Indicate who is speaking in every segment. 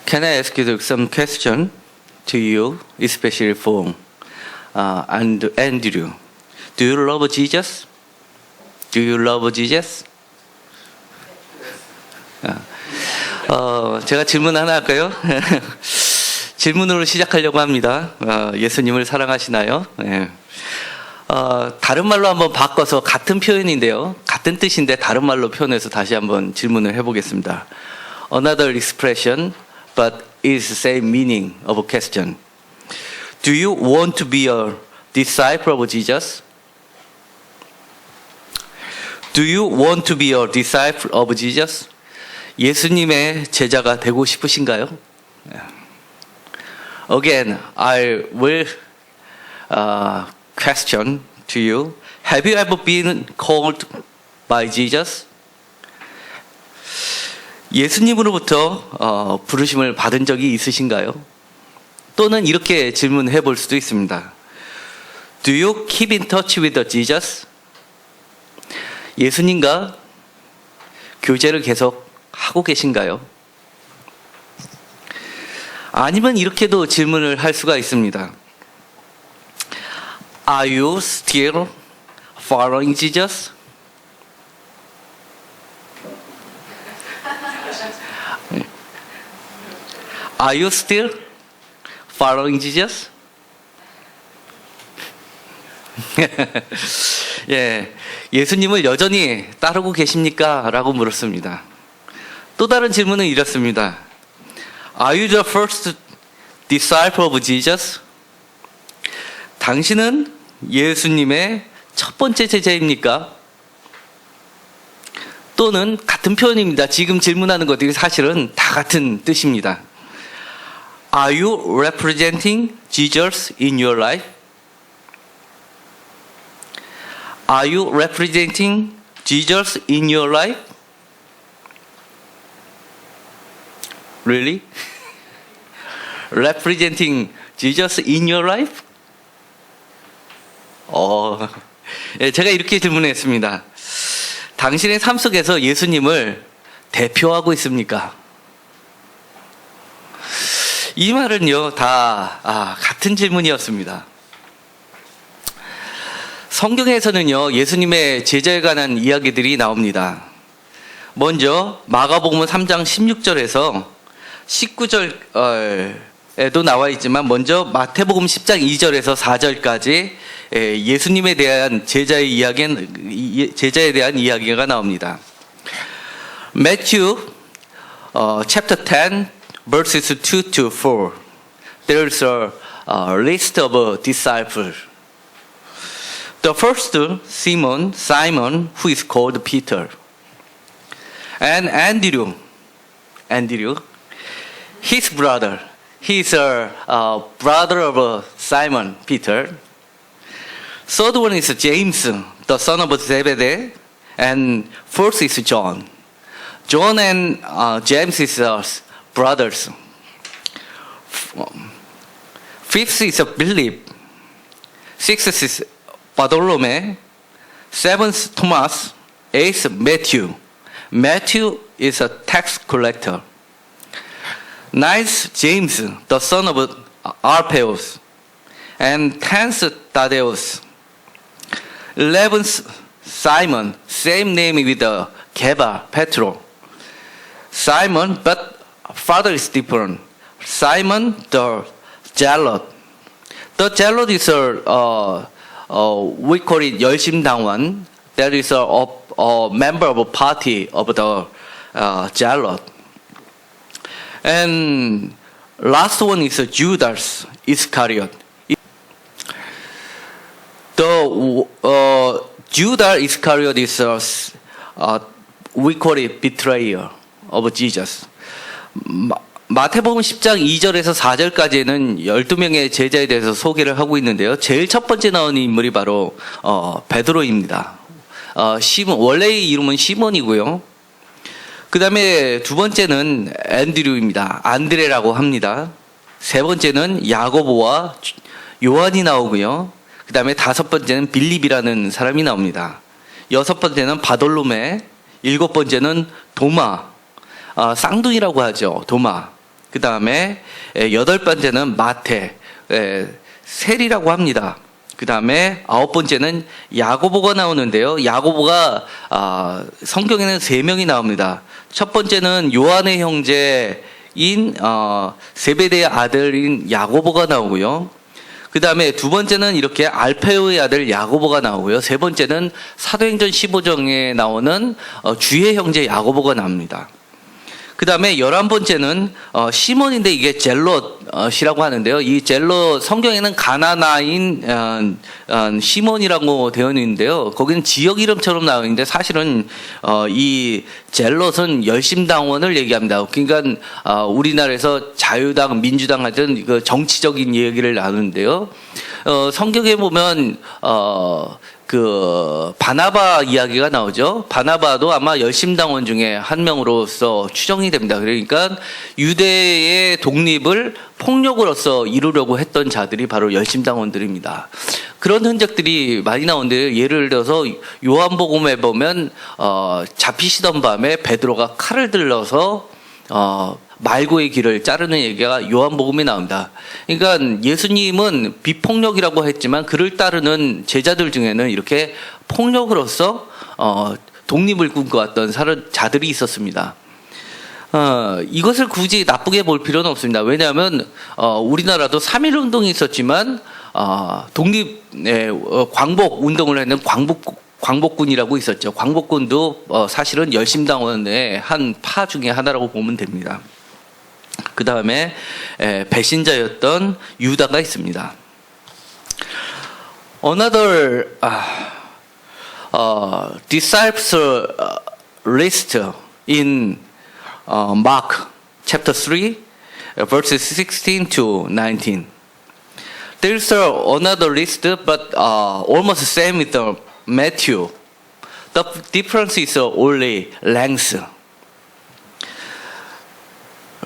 Speaker 1: Can I ask you some question to you, especially for and Andrew? Do you love Jesus? Do you love Jesus? 제가 질문 하나 할까요? 질문으로 시작하려고 합니다. 예수님을 사랑하시나요? 네. 다른 말로 한번 바꿔서 같은 표현인데요. 같은 뜻인데 다른 말로 표현해서 다시 한번 질문을 해보겠습니다. Another expression, but it's the same meaning of a question. Do you want to be a disciple of Jesus? Do you want to be a disciple of Jesus? 예수님의 제자가 되고 싶으신가요? Again, I will question to you. Have you ever been called by Jesus? 예수님으로부터 부르심을 받은 적이 있으신가요? 또는 이렇게 질문해 볼 수도 있습니다. Do you keep in touch with Jesus? 예수님과 교제를 계속 하고 계신가요? 아니면 이렇게도 질문을 할 수가 있습니다. Are you still following Jesus? Are you still following Jesus? 예, 예수님을 여전히 따르고 계십니까? 라고 물었습니다. 또 다른 질문은 이렇습니다. Are you the first disciple of Jesus? 당신은 예수님의 첫 번째 제자입니까? 또는 같은 표현입니다. 지금 질문하는 것들이 사실은 다 같은 뜻입니다. Are you representing Jesus in your life? Are you representing Jesus in your life? Really? Representing Jesus in your life? 예, 제가 이렇게 질문했습니다. 당신의 삶 속에서 예수님을 대표하고 있습니까? 이 말은요, 다 같은 질문이었습니다. 성경에서는요, 예수님의 제자에 관한 이야기들이 나옵니다. 먼저 마가복음 3장 16절에서 19절에도 나와 있지만 먼저 마태복음 10장 2절에서 4절까지 예수님에 대한 제자에 대한 이야기가 나옵니다. Matthew chapter 10 verses 2 to 4. There is a list of disciples. The first, Simon, who is called Peter, and Andrew, his brother. He is a brother of Simon, Peter. Third one is James, the son of Zebedee, and fourth is John. John and James is brothers. Fifth is Philip. Sixth is Bartholomew. Seventh, Thomas. Eighth, Matthew. Matthew is a tax collector. Ninth, James, the son of Alphaeus. And tenth, Thaddeus. 11th, Simon, same name with Keba, Petro. Simon, but father is different. Simon the Zealot. The Zealot is we call it 열심당원. That is a member of a party of the Zealot. And last one is Judas Iscariot. The Judas Iscariot is we call it betrayer of Jesus. 마태복음 10장 2절에서 4절까지는 12명의 제자에 대해서 소개를 하고 있는데요. 제일 첫 번째 나오는 인물이 바로 베드로입니다. 원래의 이름은 시몬이고요. 그 다음에 두 번째는 앤드류입니다. 안드레라고 합니다. 세 번째는 야고보와 요한이 나오고요. 그 다음에 다섯 번째는 빌립이라는 사람이 나옵니다. 여섯 번째는 바돌로메, 일곱 번째는 도마, 쌍둥이라고 하죠. 도마. 그 다음에 8번째는 마태, 셀이라고 합니다. 그 다음에 9번째는 야고보가 나오는데요. 야고보가 성경에는 3명이 나옵니다. 첫 번째는 요한의 형제인 세베대의 아들인 야고보가 나오고요. 그 다음에 두 번째는 이렇게 알페오의 아들 야고보가 나오고요. 세 번째는 사도행전 15장에 나오는 주의 형제 야고보가 나옵니다. 그 다음에 11번째는 시몬인데 이게 젤롯이라고 하는데요. 이 젤롯 성경에는 가나나인 시몬이라고 되어 있는데요. 거기는 지역 이름처럼 나와 있는데 사실은 이 젤롯은 열심당원을 얘기합니다. 그러니까 우리나라에서 자유당, 민주당 같은 그 정치적인 얘기를 나누는데요. 성경에 보면 그 바나바 이야기가 나오죠. 바나바도 아마 열심당원 중에 한 명으로서 추정이 됩니다. 그러니까 유대의 독립을 폭력으로서 이루려고 했던 자들이 바로 열심당원들입니다. 그런 흔적들이 많이 나오는데 예를 들어서 요한복음에 보면 잡히시던 밤에 베드로가 칼을 들러서 말고의 길을 자르는 얘기가 요한복음에 나옵니다. 그러니까 예수님은 비폭력이라고 했지만 그를 따르는 제자들 중에는 이렇게 폭력으로서 독립을 꿈꿔왔던 자들이 있었습니다. 이것을 굳이 나쁘게 볼 필요는 없습니다. 왜냐하면 우리나라도 3.1운동이 있었지만 광복 운동을 했는 광복군이라고 있었죠. 광복군도 사실은 열심당원의 한 파 중에 하나라고 보면 됩니다. 그 다음에 배신자였던 유다가 있습니다. Another disciples list in Mark chapter 3 verses 16 to 19. There's another list but almost the same with Matthew. The difference is only length.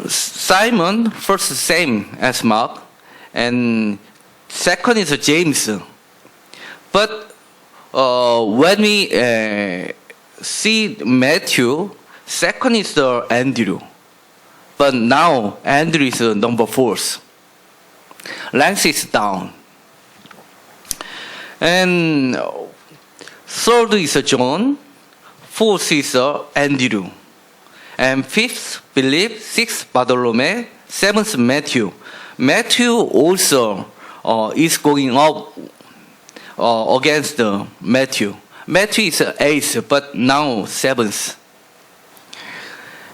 Speaker 1: Simon, first same as Mark, and second is James. But when we see Matthew, second is Andrew. But now Andrew is number 4. Length is down. And third is John, fourth is Andrew. And fifth, Philip, sixth, Bartholomew, seventh, Matthew. Matthew also is going up against Matthew. Matthew is eighth, but now seventh.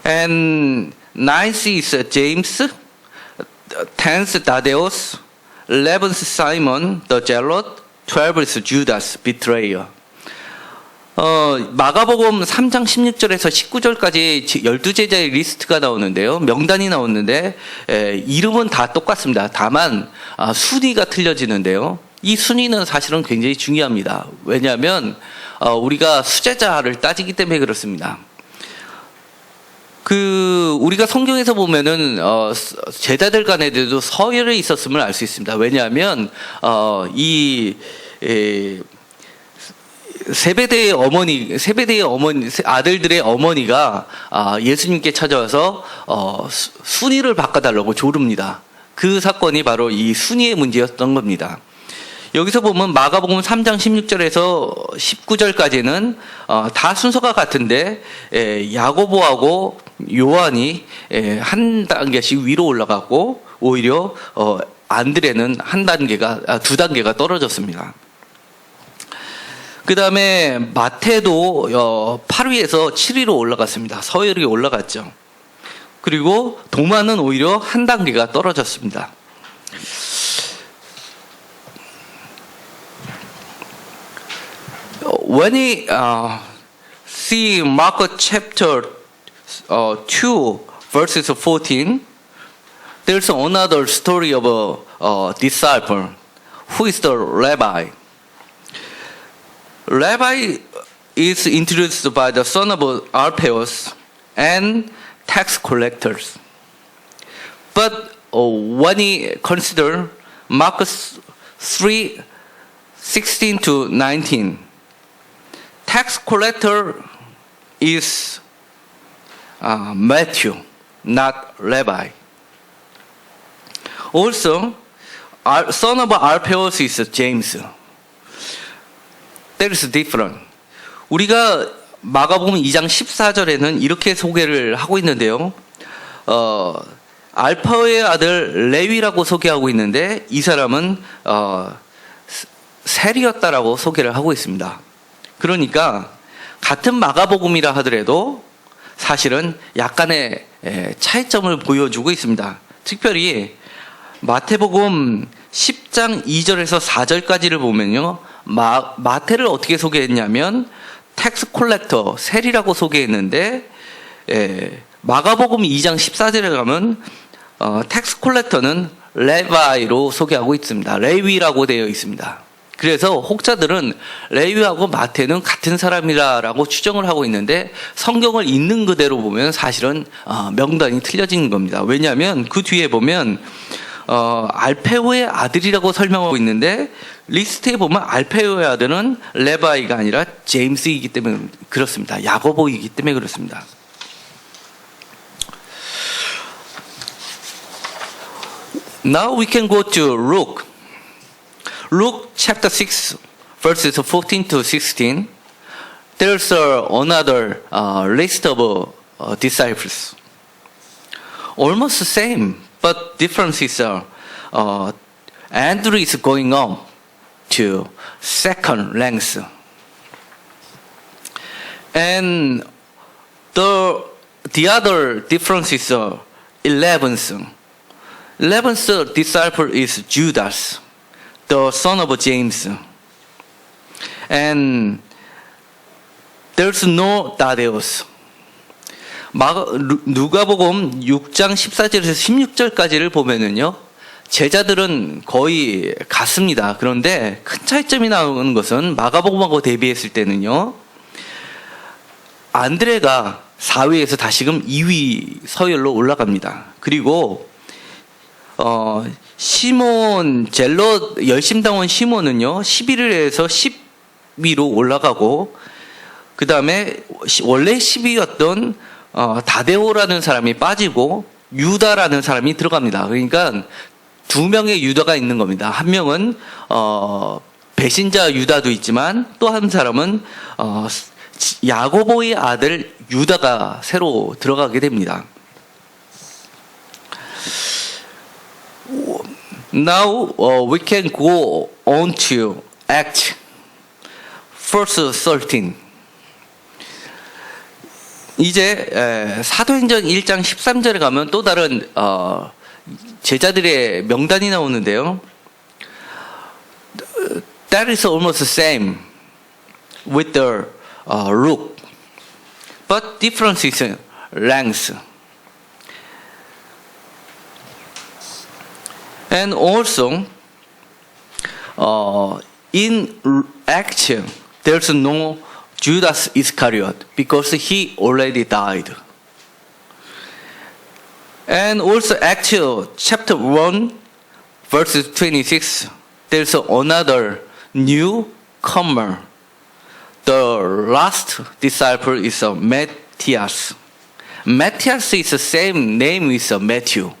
Speaker 1: And ninth is James, 10th, Thaddeus, 11th, Simon the Zealot, 12th is Judas, betrayer. 마가복음 3장 16절에서 19절까지 12제자의 리스트가 나오는데요. 명단이 나오는데 이름은 다 똑같습니다. 다만 순위가 틀려지는데요. 이 순위는 사실은 굉장히 중요합니다. 왜냐하면 우리가 수제자를 따지기 때문에 그렇습니다. 우리가 성경에서 보면은 제자들 간에도 서열이 있었음을 알 수 있습니다. 왜냐하면 세베대의 아들들의 어머니가 예수님께 찾아와서 순위를 바꿔달라고 조릅니다. 그 사건이 바로 이 순위의 문제였던 겁니다. 여기서 보면 마가복음 3장 16절에서 19절까지는 다 순서가 같은데 야고보하고 요한이 한 단계씩 위로 올라갔고 오히려 안드레는 두 단계가 떨어졌습니다. 그 다음에 마태도 8위에서 7위로 올라갔습니다. 서열이 올라갔죠. 그리고 도마는 오히려 한 단계가 떨어졌습니다. When we see Mark chapter 2 verses 14, there's another story of a disciple who is the rabbi. Rabbi is introduced by the son of Alphaeus and tax collectors. But when we consider Mark 3, 16 to 19, tax collector is Matthew, not Rabbi. Also, son of Alphaeus is James. That is different. 우리가 마가복음 2장 14절에는 이렇게 소개를 하고 있는데요. 알파의 아들 레위라고 소개하고 있는데 이 사람은 셀이었다라고 소개를 하고 있습니다. 그러니까 같은 마가복음이라 하더라도 사실은 약간의 차이점을 보여주고 있습니다. 특별히 마태복음 10장 2절에서 4절까지를 보면요. 마태를 어떻게 소개했냐면 텍스 콜렉터, 셀이라고 소개했는데 마가복음 2장 14절에 가면 텍스 콜렉터는 레바이로 소개하고 있습니다. 레위라고 되어 있습니다. 그래서 혹자들은 레위하고 마태는 같은 사람이라고 추정을 하고 있는데 성경을 있는 그대로 보면 사실은 명단이 틀려진 겁니다. 왜냐하면 그 뒤에 보면 알페오의 아들이라고 설명하고 있는데 리스트에 보면 알페오의 아들은 레바이가 아니라 제임스이기 때문에 그렇습니다. 야고보이기 때문에 그렇습니다. Now we can go to Luke. Luke chapter 6 verses 14 to 16. There's another list of disciples. Almost the same, but differences are Andrew is going on to second ranks. And the other difference is 11th. 11th disciple is Judas, the son of James. And there's no Thaddeus. 누가복음 6장 14절에서 16절까지를 보면은요, 제자들은 거의 같습니다. 그런데 큰 차이점이 나오는 것은 마가복음하고 대비했을 때는요, 안드레가 4위에서 다시금 2위 서열로 올라갑니다. 그리고 시몬 젤롯 열심당원 시몬은요 11위에서 10위로 올라가고 그 다음에 원래 10위였던 다데오라는 사람이 빠지고 유다라는 사람이 들어갑니다. 그러니까 두 명의 유다가 있는 겁니다. 한 명은 배신자 유다도 있지만 또 한 사람은 야고보의 아들 유다가 새로 들어가게 됩니다. Now we can go on to Acts verse 13. 이제 사도행전 1장 13절에 가면 또 다른 제자들의 명단이 나오는데요. That is almost the same with the Luke, but difference is ranks. And also, in Acts, there's no Judas Iscariot because he already died. And also Acts chapter 1, verse 26, there's another newcomer. The last disciple is Matthias. Matthias is the same name with Matthew.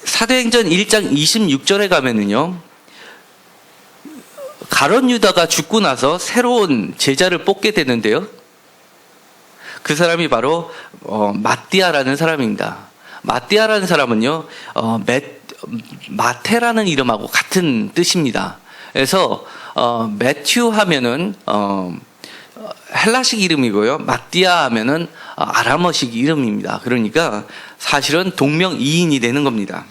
Speaker 1: 사도행전 1장 26절에 가면은요, 가룟 유다가 죽고 나서 새로운 제자를 뽑게 되는데요. 그 사람이 바로 마띠아라는 사람입니다. 마띠아라는 사람은요, 마테라는 이름하고 같은 뜻입니다. 그래서 매튜 하면은 헬라식 이름이고요. 마띠아 하면은 아람어식 이름입니다. 그러니까 사실은 동명이인이 되는 겁니다.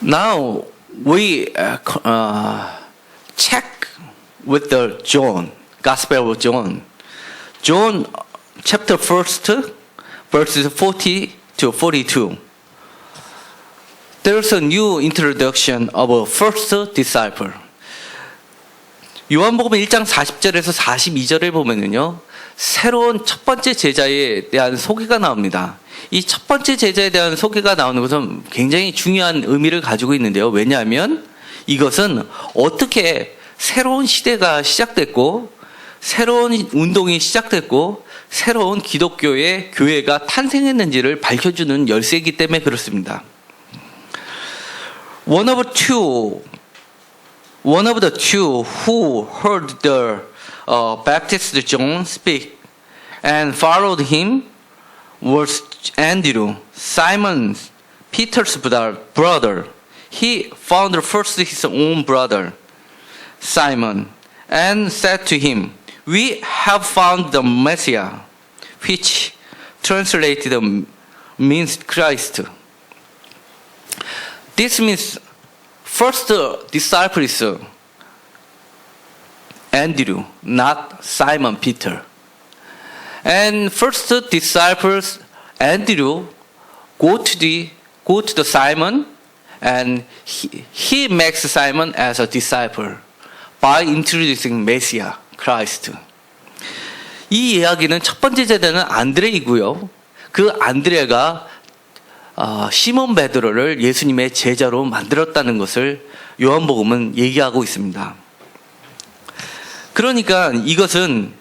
Speaker 1: Now we check with the John, Gospel of John. John chapter 1, verses 40 to 42. There's a new introduction of a first disciple. 요한복음 1장 40절에서 42절에 보면은요, 새로운 첫 번째 제자에 대한 소개가 나옵니다. 이 첫 번째 제자에 대한 소개가 나오는 것은 굉장히 중요한 의미를 가지고 있는데요. 왜냐하면 이것은 어떻게 새로운 시대가 시작됐고 새로운 운동이 시작됐고 새로운 기독교의 교회가 탄생했는지를 밝혀주는 열쇠이기 때문에 그렇습니다. One of the two who heard the Baptist John speak and followed him was Andrew, Simon Peter's brother. He found first his own brother, Simon, and said to him, "We have found the Messiah," which translated means Christ. This means first disciple is Andrew, not Simon Peter. And first disciples Andrew go to the Simon, and he makes Simon as a disciple by introducing Messiah, Christ. 이 이야기는 첫 번째 제자는 안드레이고요. 그 안드레가 시몬 베드로를 예수님의 제자로 만들었다는 것을 요한복음은 얘기하고 있습니다. 그러니까 이것은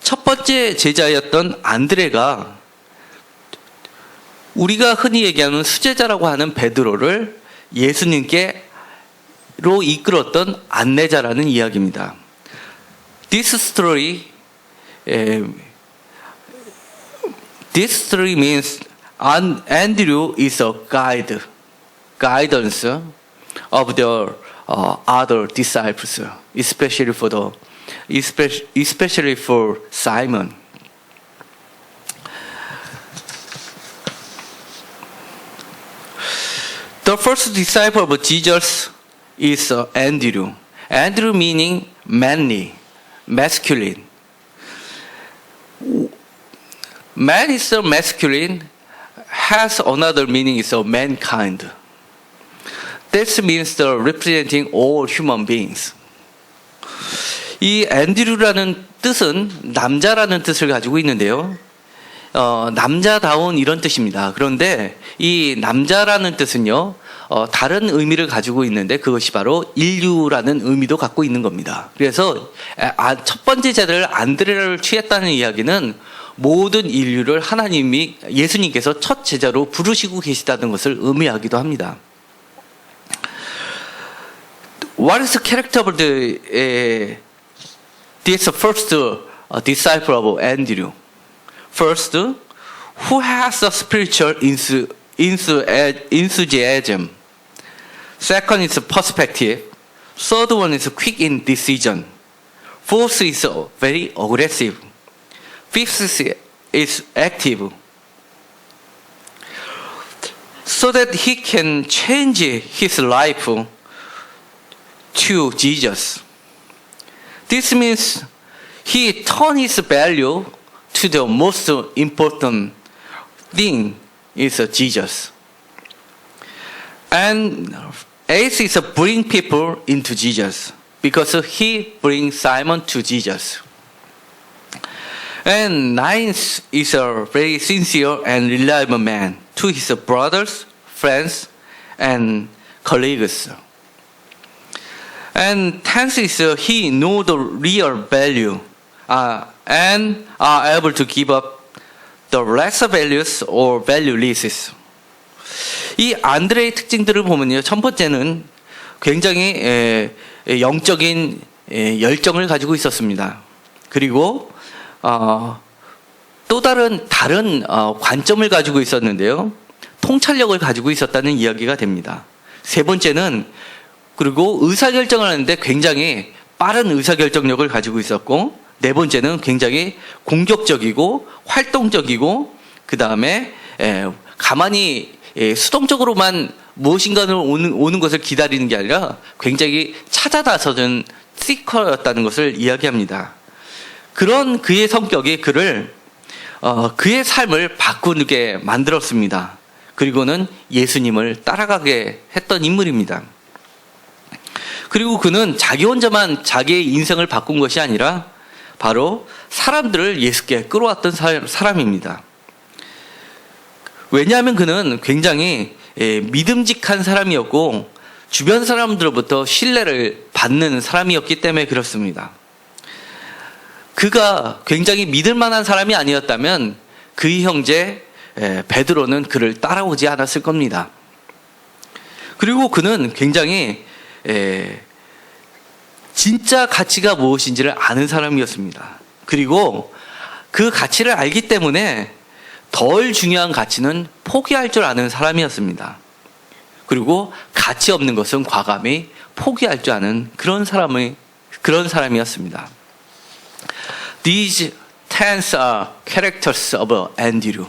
Speaker 1: 첫 번째 제자였던 안드레가 우리가 흔히 얘기하는 수제자라고 하는 베드로를 예수님께로 이끌었던 안내자라는 이야기입니다. This story means Andrew is a guidance of the other disciples, especially for Simon. The first disciple of Jesus is Andrew. Andrew meaning manly, masculine. Man is masculine, has another meaning is mankind. This means the representing all human beings. 이 앤드류라는 뜻은 남자라는 뜻을 가지고 있는데요. 남자다운 이런 뜻입니다. 그런데 이 남자라는 뜻은요, 다른 의미를 가지고 있는데 그것이 바로 인류라는 의미도 갖고 있는 겁니다. 그래서 첫 번째 제자를 안드레를 취했다는 이야기는 모든 인류를 예수님께서 첫 제자로 부르시고 계시다는 것을 의미하기도 합니다. What is the character of this first disciple of Andrew? First, who has a spiritual enthusiasm. Second is perspective. Third one is quick in decision. Fourth is very aggressive. Fifth is active. So that he can change his life to Jesus. This means he turned his value to the most important thing is Jesus. And eighth is bring people into Jesus because he brings Simon to Jesus. And ninth is a very sincere and reliable man to his brothers, friends, and colleagues. And tenth is he know the real value and are able to give up the lesser values or valueless. 이 안드레의 특징들을 보면요, 첫 번째는 굉장히 영적인 열정을 가지고 있었습니다. 그리고 또 다른 관점을 가지고 있었는데요, 통찰력을 가지고 있었다는 이야기가 됩니다. 세 번째는 그리고 의사결정을 하는데 굉장히 빠른 의사결정력을 가지고 있었고, 네 번째는 굉장히 공격적이고 활동적이고, 그 다음에 가만히 수동적으로만 무엇인가를 오는 것을 기다리는 게 아니라 굉장히 찾아 나서는 시커였다는 것을 이야기합니다. 그런 그의 성격이 그의 삶을 바꾸게 만들었습니다. 그리고는 예수님을 따라가게 했던 인물입니다. 그리고 그는 자기 혼자만 자기의 인생을 바꾼 것이 아니라 바로 사람들을 예수께 끌어왔던 사람입니다. 왜냐하면 그는 굉장히 믿음직한 사람이었고 주변 사람들로부터 신뢰를 받는 사람이었기 때문에 그렇습니다. 그가 굉장히 믿을 만한 사람이 아니었다면 그의 형제 베드로는 그를 따라오지 않았을 겁니다. 그리고 그는 굉장히 진짜 가치가 무엇인지를 아는 사람이었습니다. 그리고 그 가치를 알기 때문에 덜 중요한 가치는 포기할 줄 아는 사람이었습니다. 그리고 가치 없는 것은 과감히 포기할 줄 아는 그런 사람이었습니다. These 10 are characters of Andrew.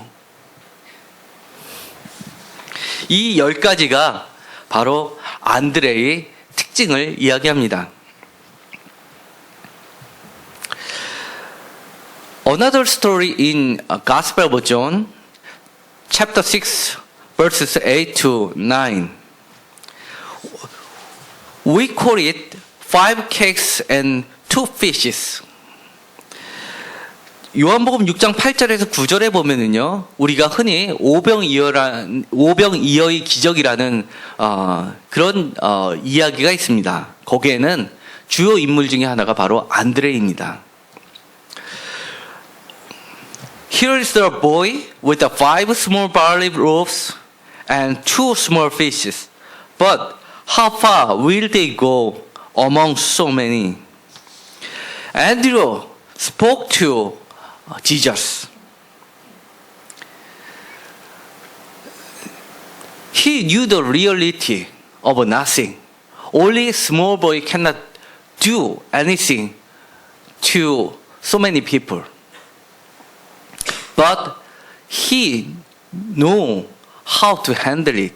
Speaker 1: 이 10가지가 바로 안드레의 특징을 이야기합니다. Another story in Gospel of John, chapter 6, verses 8 to 9. We call it 5 cakes and 2 fishes. 요한복음 6장 8절에서 9절에 보면은요, 우리가 흔히 오병이어의 기적이라는 그런 이야기가 있습니다. 거기에는 주요 인물 중에 하나가 바로 안드레입니다. Here is the boy with the 5 small barley loaves and 2 small fishes. But how far will they go among so many? Andrew spoke to Jesus. He knew the reality of nothing. Only a small boy cannot do anything to so many people. But he knew how to handle it.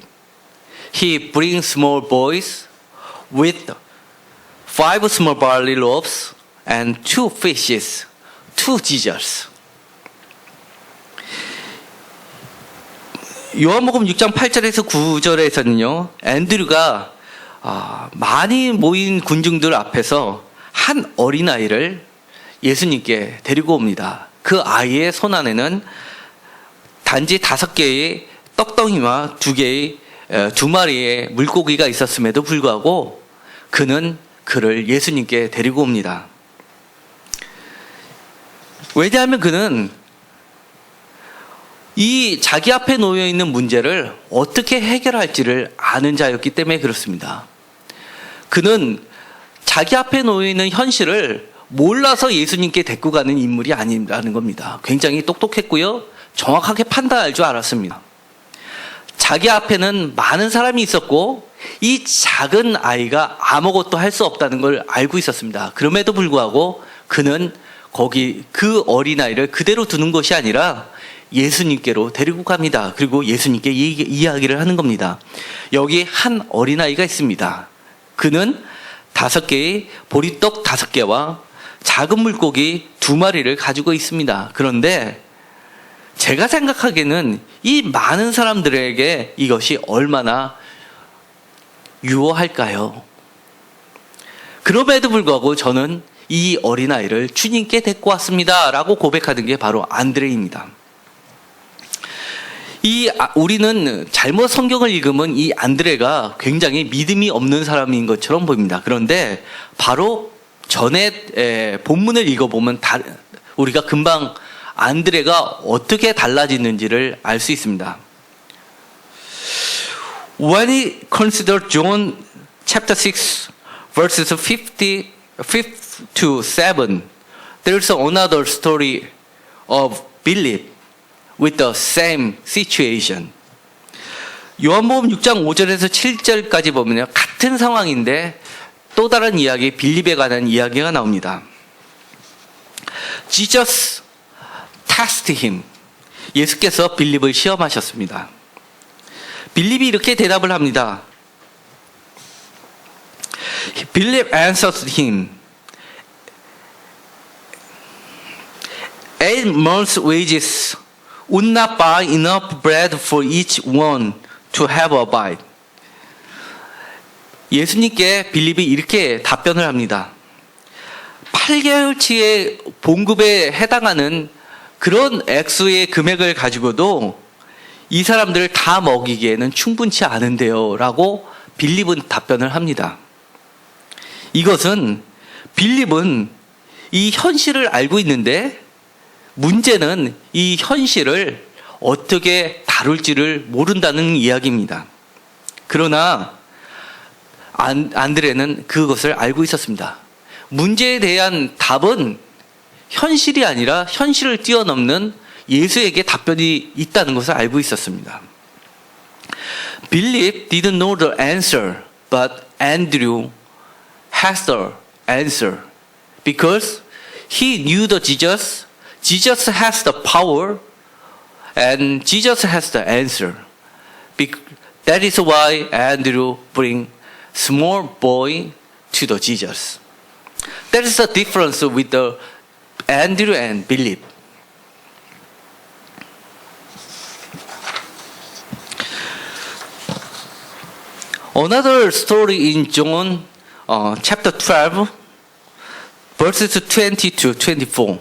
Speaker 1: He brings small boys with 5 small barley loaves and 2 fishes to Jesus. 요한복음 6장 8절에서 9절에서는요, 앤드류가 많이 모인 군중들 앞에서 한 어린아이를 예수님께 데리고 옵니다. 그 아이의 손 안에는 단지 5개의 떡덩이와 2 마리의 물고기가 있었음에도 불구하고 그는 그를 예수님께 데리고 옵니다. 왜냐하면 그는 이 자기 앞에 놓여 있는 문제를 어떻게 해결할지를 아는 자였기 때문에 그렇습니다. 그는 자기 앞에 놓여 있는 현실을 몰라서 예수님께 데리고 가는 인물이 아니라는 겁니다. 굉장히 똑똑했고요, 정확하게 판단할 줄 알았습니다. 자기 앞에는 많은 사람이 있었고 이 작은 아이가 아무것도 할 수 없다는 걸 알고 있었습니다. 그럼에도 불구하고 그는 거기 그 어린아이를 그대로 두는 것이 아니라 예수님께로 데리고 갑니다. 그리고 예수님께 이야기를 하는 겁니다. 여기 한 어린아이가 있습니다. 그는 5개의 보리떡 5개와 작은 물고기 2 마리를 가지고 있습니다. 그런데 제가 생각하기에는 이 많은 사람들에게 이것이 얼마나 유효할까요? 그럼에도 불구하고 저는 이 어린아이를 주님께 데리고 왔습니다 라고 고백하는 게 바로 안드레입니다. 우리는 잘못 성경을 읽으면 이 안드레가 굉장히 믿음이 없는 사람인 것처럼 보입니다. 그런데 바로 전에 본문을 읽어보면 우리가 금방 안드레가 어떻게 달라지는지를 알 수 있습니다. When we consider John chapter 6 verses 5 to 7, there is another story of Philip with the same situation. 요한복음 6장 5절에서 7절까지 보면요, 같은 상황인데 또 다른 이야기, 빌립에 관한 이야기가 나옵니다. Jesus tested him. 예수께서 빌립을 시험하셨습니다. 빌립이 이렇게 대답을 합니다. Philip answered him, 8 months' wages would not buy enough bread for each one to have a bite. 예수님께 빌립이 이렇게 답변을 합니다. 8개월치의 봉급에 해당하는 그런 액수의 금액을 가지고도 이 사람들을 다 먹이기에는 충분치 않은데요 라고 빌립은 답변을 합니다. 이것은 빌립은 이 현실을 알고 있는데 문제는 이 현실을 어떻게 다룰지를 모른다는 이야기입니다. 그러나 안드레는 그것을 알고 있었습니다. 문제에 대한 답은 현실이 아니라 현실을 뛰어넘는 예수에게 답변이 있다는 것을 알고 있었습니다. Philip didn't know the answer, but Andrew has the answer. Because he knew the Jesus, Jesus has the power, and Jesus has the answer. That is why Andrew bring small boy to the Jesus. That is the difference with the Andrew and Philip. Another story in John chapter 12 verses 20 to 24.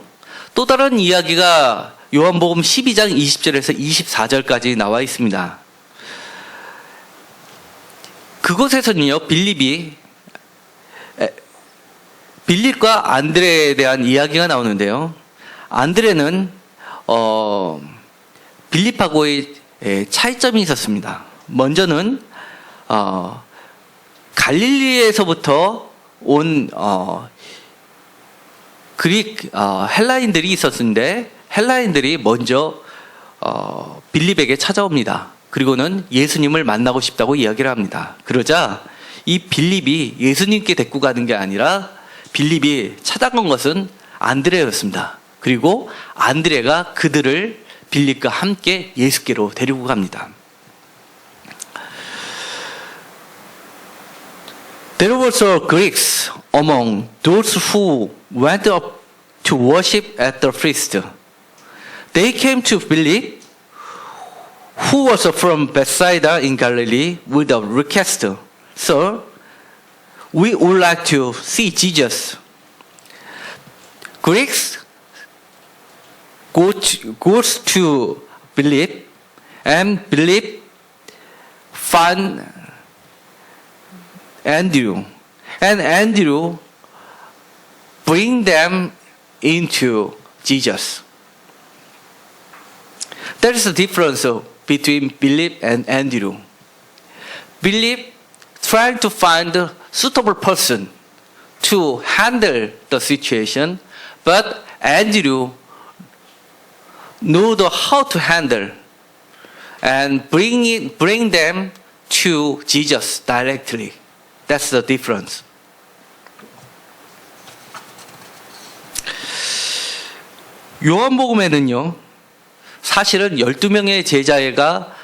Speaker 1: 또 다른 이야기가 요한복음 12장 20절에서 24절까지 나와 있습니다. 그곳에서는요, 빌립과 안드레에 대한 이야기가 나오는데요. 안드레는 빌립하고의 차이점이 있었습니다. 먼저는 갈릴리에서부터 온 그릭 헬라인들이 있었는데 헬라인들이 먼저 빌립에게 찾아옵니다. 그리고는 예수님을 만나고 싶다고 이야기를 합니다. 그러자 이 빌립이 예수님께 데리고 가는 게 아니라 빌립이 찾아간 것은 안드레였습니다. 그리고 안드레가 그들을 빌립과 함께 예수께로 데리고 갑니다. There were also Greeks among those who went up to worship at the feast. They came to Philip, who was from Bethsaida in Galilee, with a request, Sir, we would like to see Jesus. Greeks goes to Philip, and Philip find Andrew, and Andrew bring them into Jesus. There is a difference between Philip and Andrew. Philip tried to find a suitable person to handle the situation, but Andrew knew how to handle and bring them to Jesus directly. That's the difference. 요한복음에는요, 사실은 12명의 제자가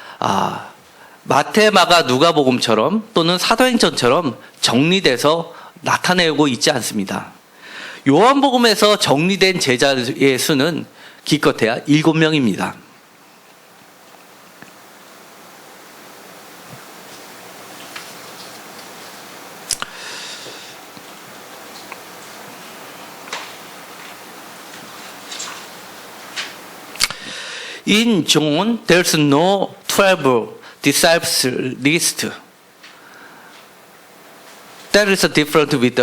Speaker 1: 마태, 마가, 누가복음처럼 또는 사도행전처럼 정리돼서 나타내고 있지 않습니다. 요한복음에서 정리된 제자의 수는 기껏해야 7명입니다. In John, there's no 12 disciples list. That is different with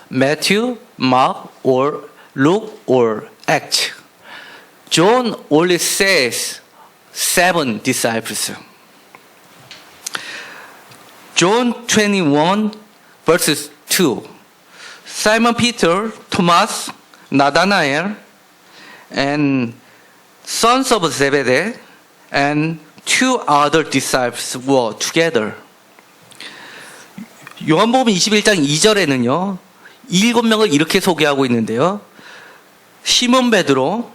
Speaker 1: Matthew, Mark, or Luke, or Acts. John only says 7 disciples. John 21, verses 2. Simon Peter, Thomas, Nathanael, and sons of Zebedee, and 2 other disciples were together. 요한복음 21장 2절에는요, 7명을 이렇게 소개하고 있는데요. 시몬 베드로,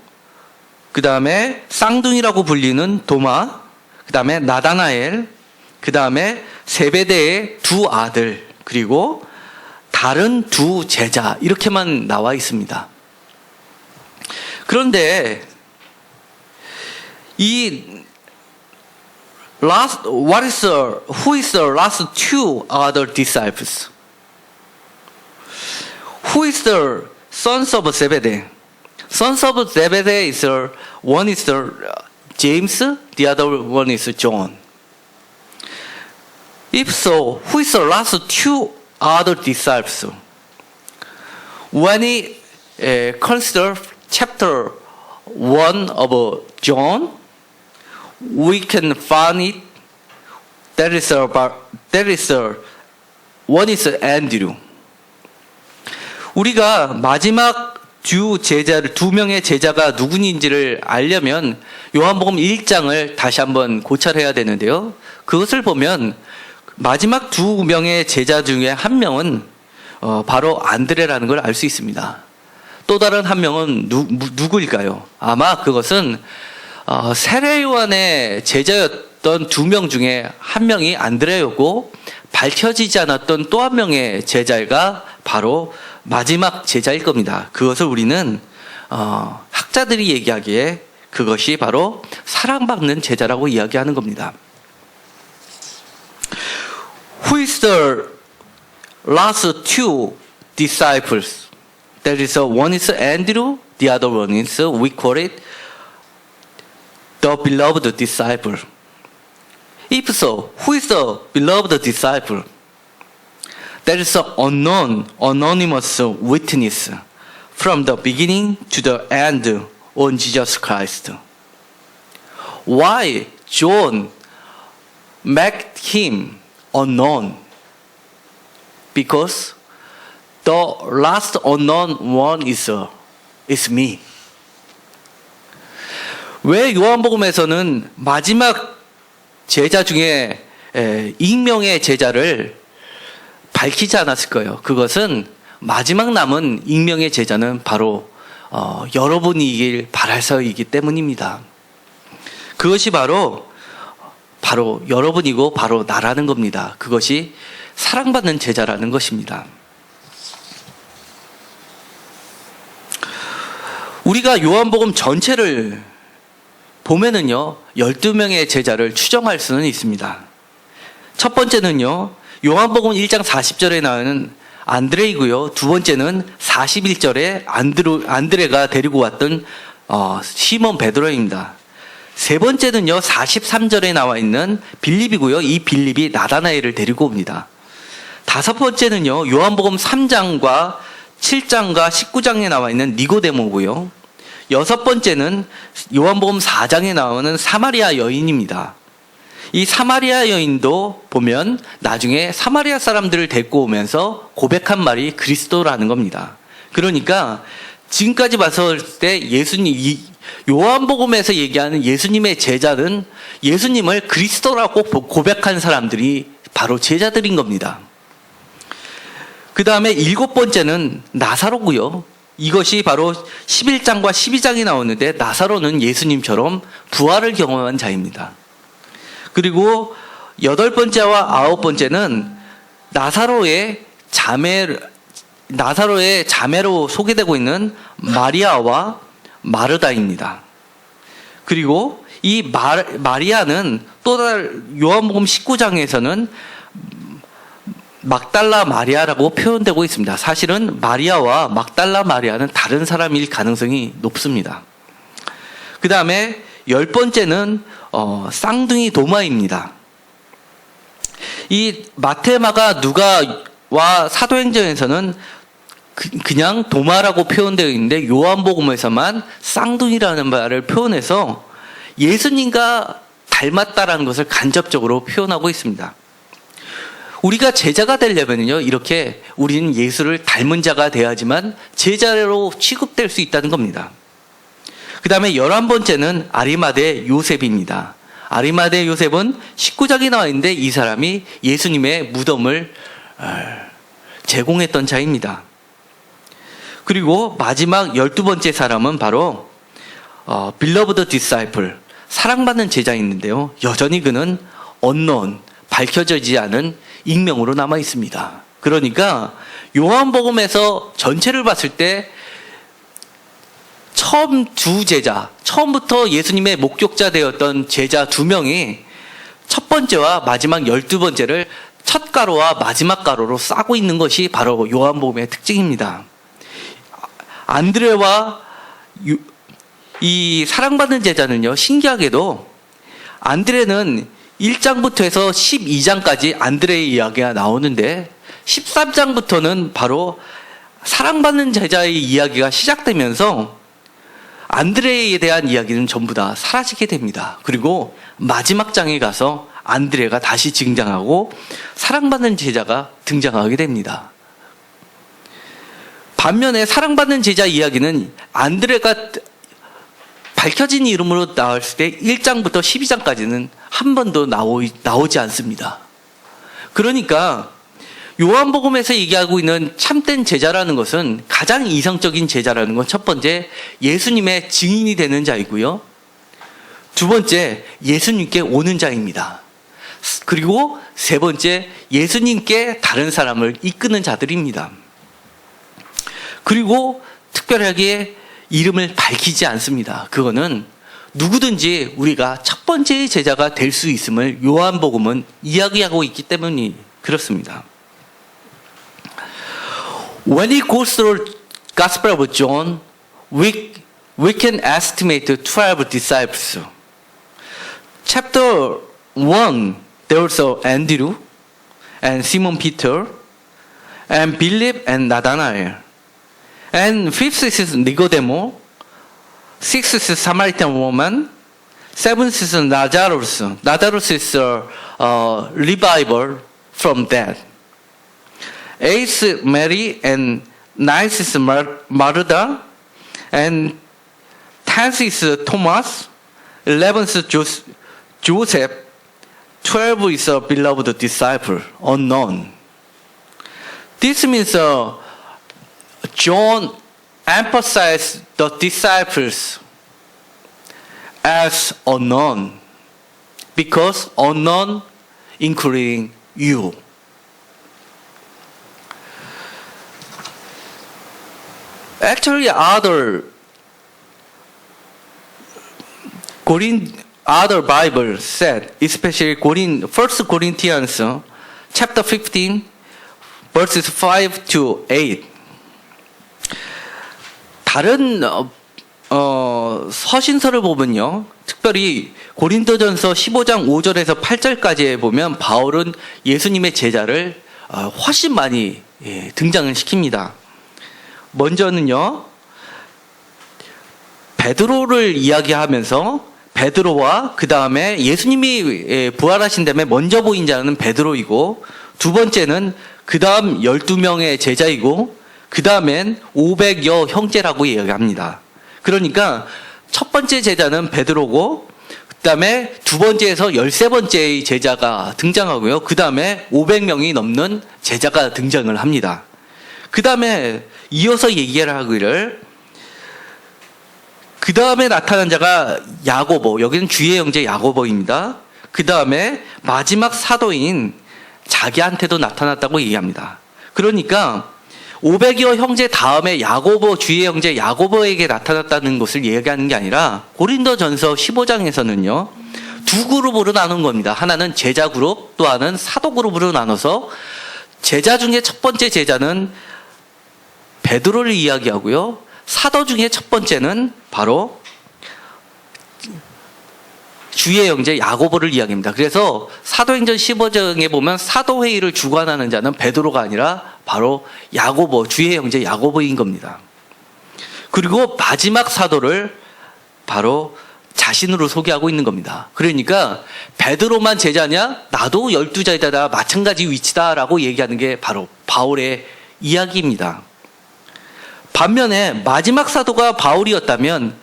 Speaker 1: 그 다음에 쌍둥이라고 불리는 도마, 그 다음에 나다나엘, 그 다음에 세베대의 2 아들, 그리고 다른 2 제자, 이렇게만 나와 있습니다. 그런데 who is the last 2 other disciples? Who is the sons of Zebedee? Sons of Zebedee is one is James, the other one is John. If so, who is the last 2 other disciples? When consider chapter 1 of John, we can find it. That is one is Andrew. 우리가 마지막 두 명의 제자가 누구인지를 알려면 요한복음 1장을 다시 한번 고찰해야 되는데요. 그것을 보면 마지막 두 명의 제자 중에 한 명은 바로 안드레라는 걸 알 수 있습니다. 또 다른 한 명은 누구일까요? 아마 그것은 세례 요한의 제자였던 두 명 중에 한 명이 안드레였고, 밝혀지지 않았던 또 한 명의 제자가 바로 마지막 제자일 겁니다. 그것을 우리는 학자들이 얘기하기에 그것이 바로 사랑받는 제자라고 이야기하는 겁니다. Who is the last two disciples? That is, one is Andrew, the other one is, we call it the beloved disciple. If so, who is the beloved disciple? That is an unknown, anonymous witness from the beginning to the end on Jesus Christ. Why John made him unknown? Because the last unknown one is me. 왜 요한복음에서는 마지막 제자 중에 익명의 제자를 밝히지 않았을까요? 그것은 마지막 남은 익명의 제자는 바로 여러분이길 바라서이기 때문입니다. 그것이 바로 여러분이고 바로 나라는 겁니다. 그것이 사랑받는 제자라는 것입니다. 우리가 요한복음 전체를 보면은요, 12명의 제자를 추정할 수는 있습니다. 첫 번째는요, 요한복음 1장 40절에 나오는 안드레이고요. 두 번째는 41절에 안드레가 데리고 왔던 시몬 베드로입니다. 세 번째는요, 43절에 나와 있는 빌립이고요. 이 빌립이 나다나엘을 데리고 옵니다. 다섯 번째는요, 요한복음 3장과 7장과 19장에 나와 있는 니고데모고요. 여섯 번째는 요한복음 4장에 나오는 사마리아 여인입니다. 이 사마리아 여인도 보면 나중에 사마리아 사람들을 데리고 오면서 고백한 말이 그리스도라는 겁니다. 그러니까 지금까지 봤을 때 요한복음에서 얘기하는 예수님의 제자는 예수님을 그리스도라고 고백한 사람들이 바로 제자들인 겁니다. 그 다음에 일곱 번째는 나사로고요. 이것이 바로 11장과 12장이 나오는데 나사로는 예수님처럼 부활을 경험한 자입니다. 그리고 여덟 번째와 아홉 번째는 나사로의 자매로 소개되고 있는 마리아와 마르다입니다. 그리고 이 마리아는 또 다른 요한복음 19장에서는 막달라 마리아라고 표현되고 있습니다. 사실은 마리아와 막달라 마리아는 다른 사람일 가능성이 높습니다. 그 다음에 열 번째는 쌍둥이 도마입니다. 이 마태, 마가, 누가와 사도행전에서는 그냥 도마라고 표현되어 있는데 요한복음에서만 쌍둥이라는 말을 표현해서 예수님과 닮았다라는 것을 간접적으로 표현하고 있습니다. 우리가 제자가 되려면요, 이렇게 우리는 예수를 닮은 자가 돼야지만 제자로 취급될 수 있다는 겁니다. 그 다음에 11번째는 아리마대 요셉입니다. 아리마대 요셉은 19장에 나와 있는데 이 사람이 예수님의 무덤을 제공했던 자입니다. 그리고 마지막 12번째 사람은 바로 beloved disciple, 사랑받는 제자인데요, 여전히 그는 unknown, 밝혀지지 않은 익명으로 남아 있습니다. 그러니까 요한복음에서 전체를 봤을 때 처음 두 제자, 처음부터 예수님의 목격자 되었던 제자 두 명이 첫 번째와 마지막 12번째를 첫 가로와 마지막 가로로 싸고 있는 것이 바로 요한복음의 특징입니다. 안드레와 이 사랑받는 제자는요, 신기하게도 안드레는 1장부터 해서 12장까지 안드레의 이야기가 나오는데 13장부터는 바로 사랑받는 제자의 이야기가 시작되면서 안드레에 대한 이야기는 전부 다 사라지게 됩니다. 그리고 마지막 장에 가서 안드레가 다시 등장하고 사랑받는 제자가 등장하게 됩니다. 반면에 사랑받는 제자 이야기는 안드레가 밝혀진 이름으로 나왔을 때 1장부터 12장까지는 한 번도 나오지 않습니다. 그러니까 요한복음에서 얘기하고 있는 참된 제자라는 것은 가장 이성적인 제자라는 건 첫 번째 예수님의 증인이 되는 자이고요. 두 번째 예수님께 오는 자입니다. 그리고 세 번째 예수님께 다른 사람을 이끄는 자들입니다. 그리고 특별하게 이름을 밝히지 않습니다. 그거는 누구든지 우리가 첫 번째의 제자가 될 수 있음을 요한복음은 이야기하고 있기 때문이 그렇습니다. When he goes through Gospel of John, we can estimate 12 disciples. Chapter 1, there was Andrew and Simon Peter and Philip and Nathanael. And fifth is Nicodemo. Sixth is Samaritan woman. Seventh is Lazarus. Lazarus is a revival from death. Eighth Mary and ninth is Martha. And 10th is Thomas. 11th is Joseph. 12 is a beloved disciple, unknown. This means John emphasized the disciples as unknown because unknown including you. Actually, other Bible said, especially 1 Corinthians chapter 15, verses 5 to 8. 다른 서신서를 보면요, 특별히 고린도전서 15장 5절에서 8절까지에 보면 바울은 예수님의 제자를 훨씬 많이 등장을 시킵니다. 먼저는요, 베드로를 이야기하면서 베드로와 그 다음에 예수님이 부활하신 다음에 먼저 보인 자는 베드로이고, 두 번째는 그 다음 12명의 제자이고, 그 다음엔 500여 형제라고 이야기합니다. 그러니까 첫 번째 제자는 베드로고, 그 다음에 두 번째에서 13번째의 제자가 등장하고요. 그 다음에 500명이 넘는 제자가 등장을 합니다. 그 다음에 이어서 얘기를 하기를, 그 다음에 나타난 자가 야고보, 여기는 주의 형제 야고보입니다. 그 다음에 마지막 사도인 자기한테도 나타났다고 얘기합니다. 그러니까 500여 형제 다음에 야고보, 주의 형제 야고보에게 나타났다는 것을 얘기하는 게 아니라 고린도전서 15장에서는요, 두 그룹으로 나눈 겁니다. 하나는 제자 그룹, 또 하나는 사도 그룹으로 나눠서 제자 중에 첫 번째 제자는 베드로를 이야기하고요, 사도 중에 첫 번째는 바로 주의 형제 야고보를 이야기합니다. 그래서 사도행전 15장에 보면 사도회의를 주관하는 자는 베드로가 아니라 바로 야고보, 주의 형제 야고보인 겁니다. 그리고 마지막 사도를 바로 자신으로 소개하고 있는 겁니다. 그러니까 베드로만 제자냐? 나도 12제자다, 마찬가지 위치다라고 얘기하는 게 바로 바울의 이야기입니다. 반면에 마지막 사도가 바울이었다면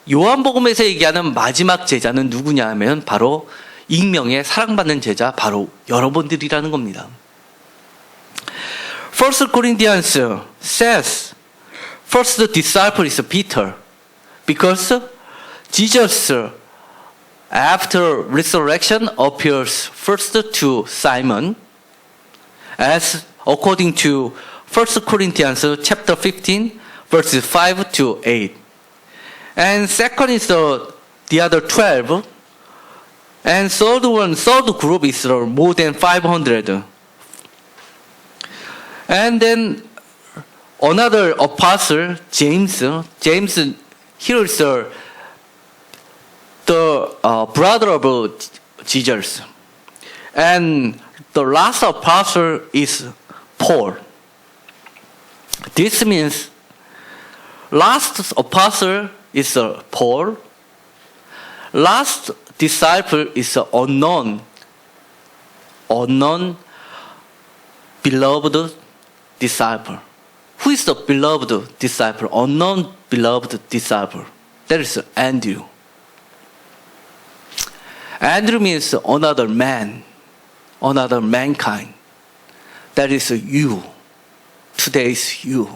Speaker 1: 요한복음에서 얘기하는 마지막 제자는 누구냐 하면 바로 익명의 사랑받는 제자, 바로 여러분들이라는 겁니다. 1 Corinthians says, first disciple is Peter, because Jesus after resurrection appears first to Simon, as according to 1 Corinthians chapter 15, verses 5 to 8. And second is the other 12. And third group is more than 500. And then another apostle, James, here is the brother of Jesus. And the last apostle is Paul. This means last apostle is Paul. Last disciple is unknown beloved disciple. Who is the beloved disciple? Unknown beloved disciple. That is Andrew. Andrew means another man, another mankind. That is you. Today's you.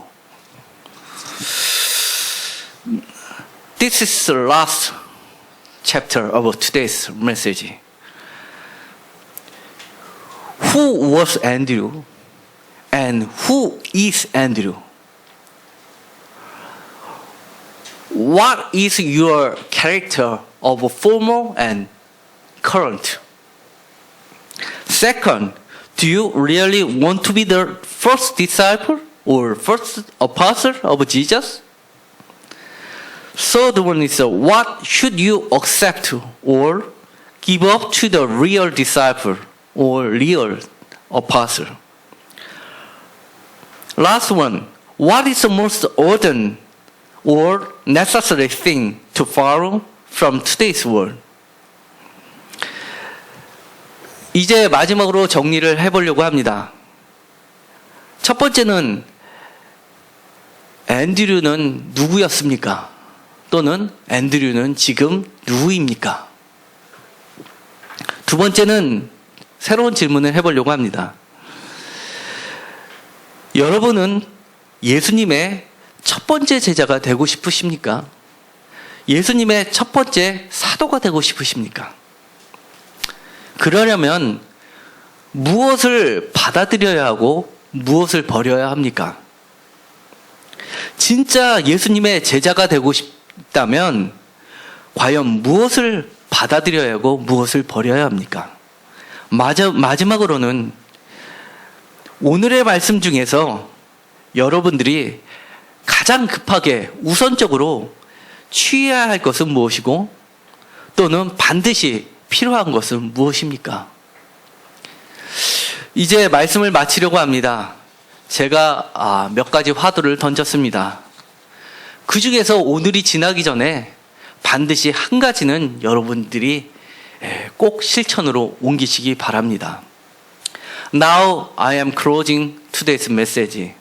Speaker 1: This is the last chapter of today's message. Who was Andrew and who is Andrew? What is your character of former and current? Second, do you really want to be the first disciple or first apostle of Jesus? Third one is what should you accept or give up to the real disciple or real apostle? Last one, what is the most urgent or necessary thing to follow from today's world? 이제 마지막으로 정리를 해보려고 합니다. 첫 번째는 앤드류는 누구였습니까? 또는 앤드류는 지금 누구입니까? 두 번째는 새로운 질문을 해보려고 합니다. 여러분은 예수님의 첫 번째 제자가 되고 싶으십니까? 예수님의 첫 번째 사도가 되고 싶으십니까? 그러려면 무엇을 받아들여야 하고 무엇을 버려야 합니까? 진짜 예수님의 제자가 되고 싶다면 과연 무엇을 받아들여야 하고 무엇을 버려야 합니까? 마지막으로는 오늘의 말씀 중에서 여러분들이 가장 급하게 우선적으로 취해야 할 것은 무엇이고 또는 반드시 필요한 것은 무엇입니까? 이제 말씀을 마치려고 합니다. 제가 몇 가지 화두를 던졌습니다. 그 중에서 오늘이 지나기 전에 반드시 한 가지는 여러분들이 꼭 실천으로 옮기시기 바랍니다. Now I am closing today's message.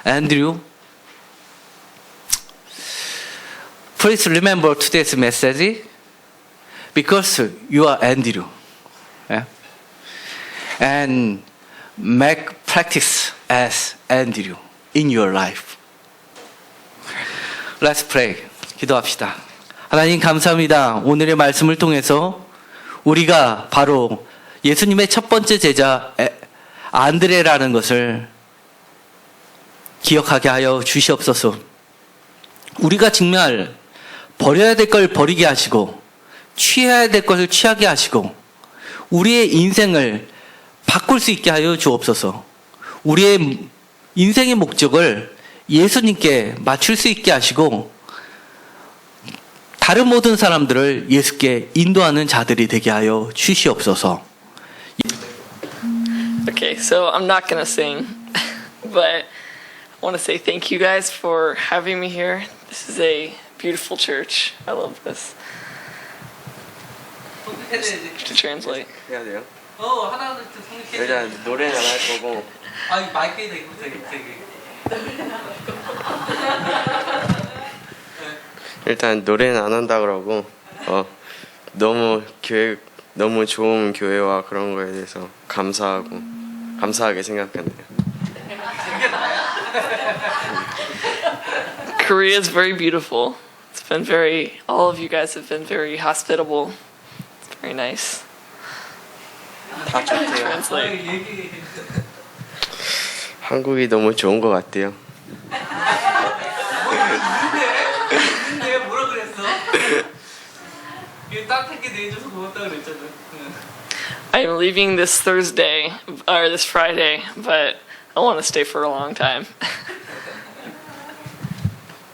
Speaker 1: Andrew, please remember today's message because you are Andrew. Yeah? And make practice as Andrew in your life. Let's pray. 기도합시다. 하나님 감사합니다. 오늘의 말씀을 통해서 우리가 바로 예수님의 첫 번째 제자 안드레라는 것을 기억하게 하여 주시옵소서. 우리가 정말 버려야 될 걸 버리게 하시고 취해야 될 것을 취하게 하시고 우리의 인생을 바꿀 수 있게 하여 주옵소서. 우리의 인생의 목적을 예수님께 맞출 수 있게 하시고 다른 모든 사람들을 예수께 인도하는 자들이 되게 하여 주시옵소서.
Speaker 2: Okay, so I'm not gonna sing, but I want to say thank you guys for having me here. This is a beautiful church. I love this. To translate.
Speaker 3: 해야 돼요?
Speaker 1: 하나는
Speaker 3: 일단 노래는 안 할 거고
Speaker 1: 마이크에 대고 되게
Speaker 3: 일단 노래는 안 한다 그러고 너무 좋은 교회와 그런 거에 대해서 감사하게 생각한대요.
Speaker 2: Korea is very beautiful. It's been all of you guys have been very hospitable. It's very nice.
Speaker 3: 다 좋대요.
Speaker 2: Translate.
Speaker 3: 한국이 너무 좋은 것 같대요.
Speaker 1: 근데 뭐라 그랬어? 이거 따뜻하게 대해줘서 고맙다 그랬잖아.
Speaker 2: I'm leaving this Thursday or this Friday, but I want to stay for a long time.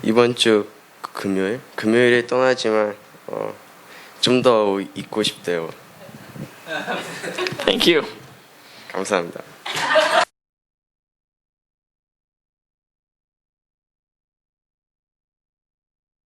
Speaker 3: 이번 주 금요일에 떠나지만 좀 더 있고 싶대요.
Speaker 2: Thank you.
Speaker 3: 감사합니다.